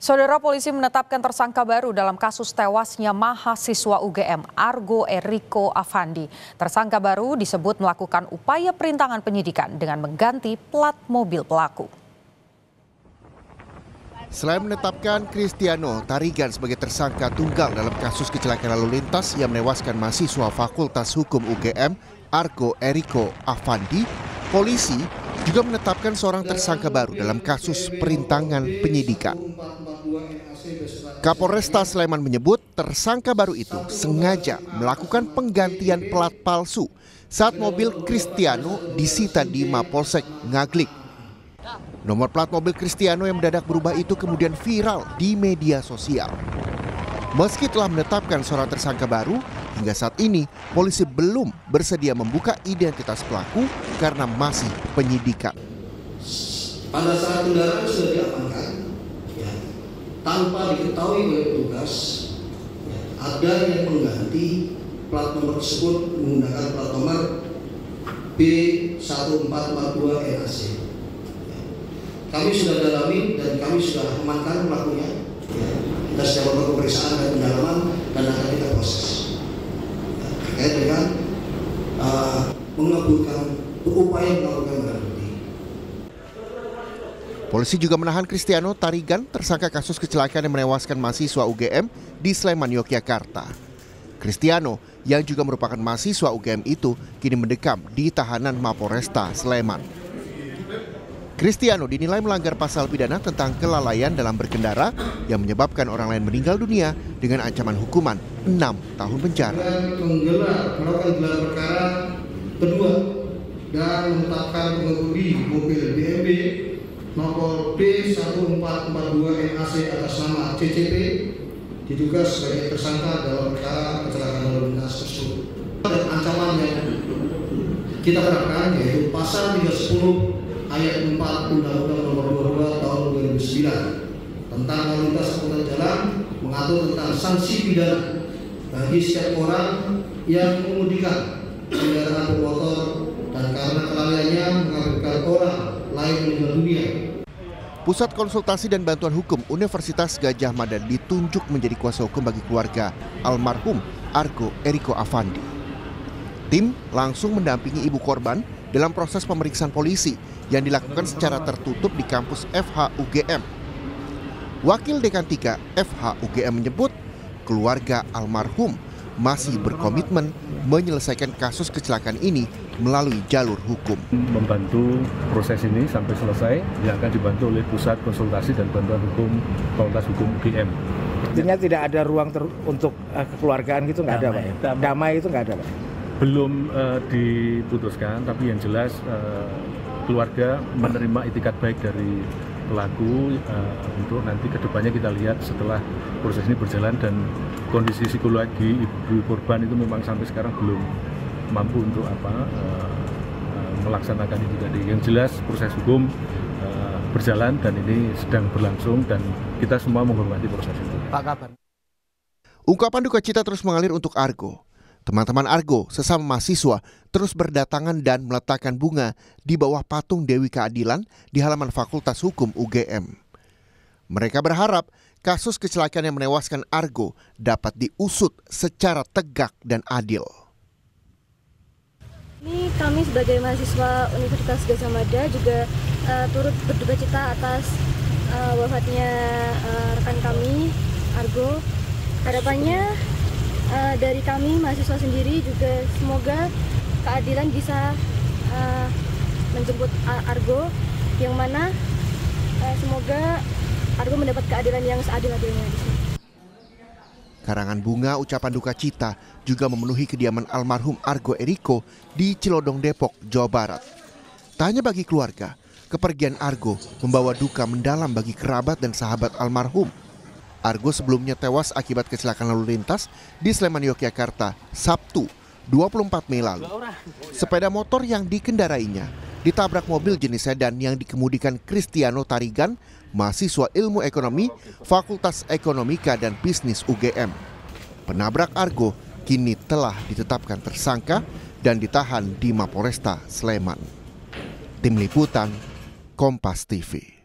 Saudara, polisi menetapkan tersangka baru dalam kasus tewasnya mahasiswa UGM Argo Eriko Afandi. Tersangka baru disebut melakukan upaya perintangan penyidikan dengan mengganti plat mobil pelaku. Selain menetapkan Kristiano Tarigan sebagai tersangka tunggal dalam kasus kecelakaan lalu lintas yang menewaskan mahasiswa Fakultas Hukum UGM Argo Eriko Afandi, polisi juga menetapkan seorang tersangka baru dalam kasus perintangan penyidikan. Kapolresta Sleman menyebut tersangka baru itu sengaja melakukan penggantian plat palsu saat mobil Kristiano disita di Mapolsek Ngaglik. Nomor plat mobil Kristiano yang mendadak berubah itu kemudian viral di media sosial. Meski telah menetapkan seorang tersangka baru, hingga saat ini polisi belum bersedia membuka identitas pelaku karena masih penyidikan. Pada saat kendaraan sudah diamankan, tanpa diketahui oleh petugas, ada yang mengganti plat nomor tersebut menggunakan plat nomor B1442NAC. Kami sudah dalami dan kami sudah amankan pelakunya. Kita sedang melakukan pemeriksaan dan pendalaman dan akan kita proses terkait dengan berupaya melakukan barang bukti. Polisi juga menahan Kristiano Tarigan, tersangka kasus kecelakaan yang menewaskan mahasiswa UGM di Sleman, Yogyakarta. Kristiano, yang juga merupakan mahasiswa UGM itu, kini mendekam di tahanan Mapolresta Sleman. Kristiano dinilai melanggar pasal pidana tentang kelalaian dalam berkendara yang menyebabkan orang lain meninggal dunia dengan ancaman hukuman 6 tahun penjara. Melakukan gelar perkara kedua dan menetapkan pengemudi mobil BMW nomor B1442NAC atas nama CCP diduga sebagai tersangka dalam perkara kecelakaan lalu lintas tersebut. Dan ancaman yang kita terapkan yaitu pasal 310 ayat 4 Undang-Undang Nomor 22 Tahun 2009 tentang lalu lintas angkutan jalan mengatur tentang sanksi pidana bagi setiap orang yang mengemudikan kendaraan bermotor dan karena kelalaiannya mengakibatkan orang lain meninggal dunia. Pusat Konsultasi dan Bantuan Hukum Universitas Gadjah Mada ditunjuk menjadi kuasa hukum bagi keluarga almarhum Argo Eriko Afandi. Tim langsung mendampingi ibu korban dalam proses pemeriksaan polisi yang dilakukan secara tertutup di kampus FH UGM. Wakil Dekan 3 FH UGM menyebut keluarga almarhum masih berkomitmen menyelesaikan kasus kecelakaan ini melalui jalur hukum. Membantu proses ini sampai selesai yang akan dibantu oleh Pusat Konsultasi dan Bantuan Hukum Fakultas Hukum UGM. Artinya tidak ada ruang untuk kekeluargaan gitu, nggak ada, Pak? Damai itu nggak ada, Pak? Belum diputuskan, tapi yang jelas keluarga menerima itikat baik dari pelaku untuk nanti kedepannya kita lihat setelah proses ini berjalan dan kondisi psikologi ibu korban itu memang sampai sekarang belum mampu untuk melaksanakan itu tadi. Yang jelas proses hukum berjalan dan ini sedang berlangsung dan kita semua menghormati proses itu. Pak kabar. Ungkapan duka cita terus mengalir untuk Argo. Teman-teman Argo sesama mahasiswa terus berdatangan dan meletakkan bunga di bawah patung Dewi Keadilan di halaman Fakultas Hukum UGM. Mereka berharap kasus kecelakaan yang menewaskan Argo dapat diusut secara tegak dan adil. Ini kami sebagai mahasiswa Universitas Gadjah Mada juga turut berduka cita atas wafatnya rekan kami Argo. Harapannya dari kami mahasiswa sendiri juga semoga keadilan bisa menjemput Argo, yang mana semoga Argo mendapat keadilan yang seadil-adilnya. Karangan bunga ucapan duka cita juga memenuhi kediaman almarhum Argo Eriko di Cilodong, Depok, Jawa Barat. Tak hanya bagi keluarga, kepergian Argo membawa duka mendalam bagi kerabat dan sahabat almarhum. Argo sebelumnya tewas akibat kecelakaan lalu lintas di Sleman, Yogyakarta, Sabtu 24 Mei lalu. Sepeda motor yang dikendarainya ditabrak mobil jenis sedan yang dikemudikan Kristiano Tarigan, mahasiswa Ilmu Ekonomi, Fakultas Ekonomika dan Bisnis UGM. Penabrak Argo kini telah ditetapkan tersangka dan ditahan di Mapolresta Sleman. Tim Liputan, Kompas TV.